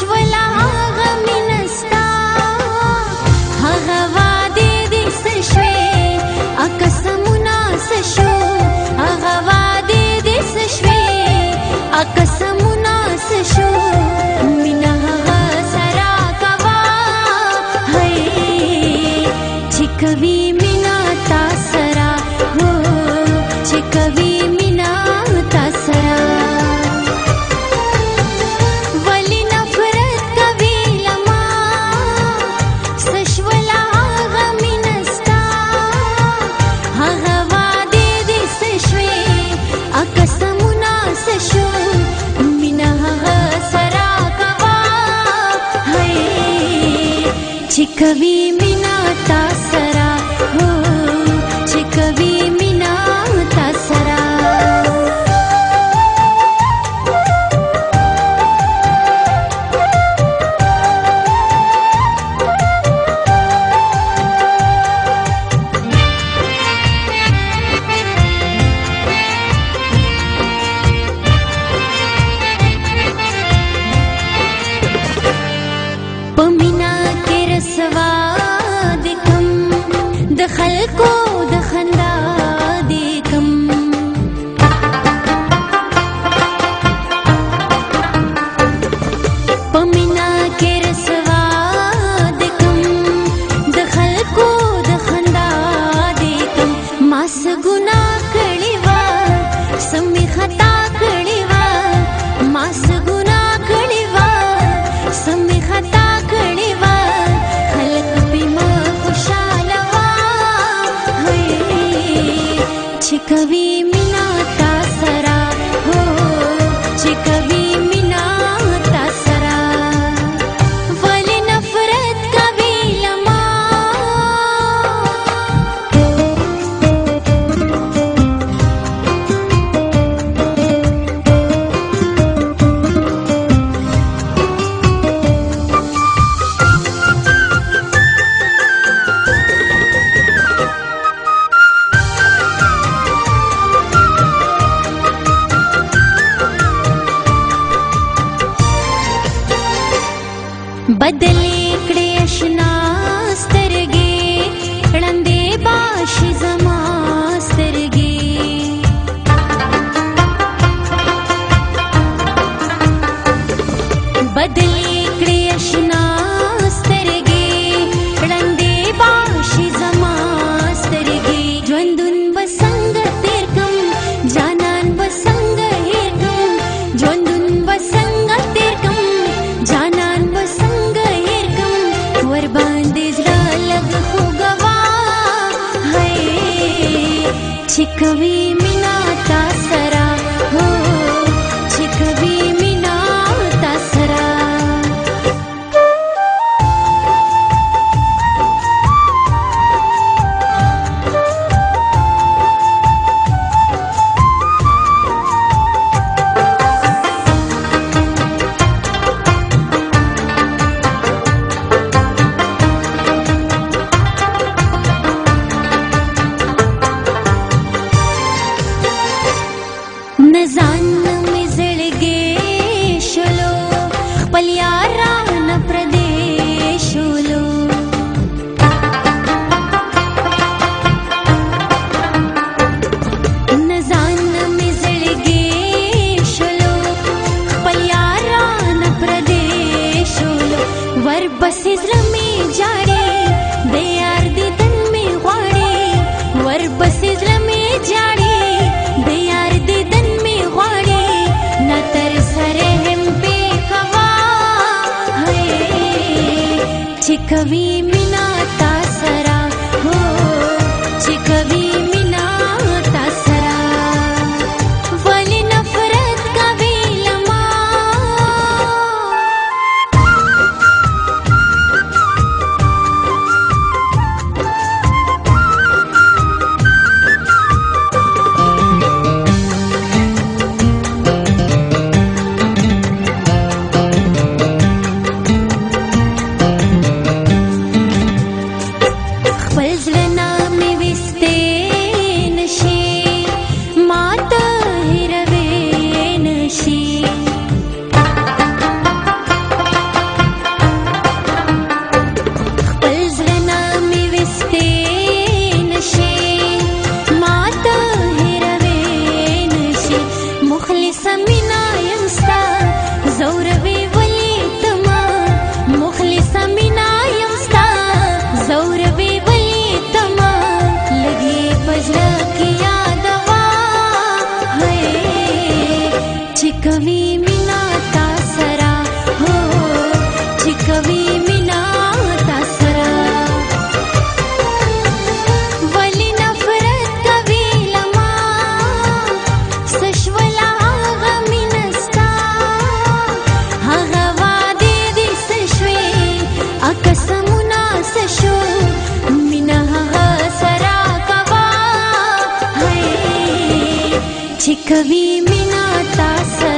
سشولا غمینستا هغه وادي دې سشوي اقسمونه سشو هغه وادي دې سشوي اقسمونه سشو مینا هغه سرا کوا هي چې کوي مینا تا سرا هو چې کوي مینا تا سرا چې کوي مینا تا سرا هو چې کوي مینا تا سرا پمینا کې رسوا د کم د خلکو د خندا د کم پمینا کې رسوا د کم د خلکو د خندا د کم ما څه ګناه کړې وه سمې خطا کړې وه ما څه ګناه کړې وه سمې خطا کړې وه خلک پې ما خوشاله وه چې کوي مینا تا سرا هو چې کوي مینا تا سرا ولې نفرت کوي لما بدلې کړې اشنا سترګې ړندې باشي زما سترګې بدلې کړې اشنا سترګې ړندې باشي زما سترګې ژوندون به څنګه تېر کم جانان به څنګه هېر کم ژوندون به څنګه تېر کم جانان به ورباندې زړه لږ خوږوا چې کوي مینا تا سرا هو چې کوي مینا تا سرا نزان می زړګې شلو خپل یاران پردې شلو نزان می زړګې شلو خپل یاران پردې شلو ورپسې زړه مې جاړې د یار دیدن مې غواړې ورپسې زړه مې جاړې د یار دیدن نتر سره هم پی کوا چې کوي مینا تا سرا هو چې کوي مینا تا سرا ولې نفرت کوي لما تاسو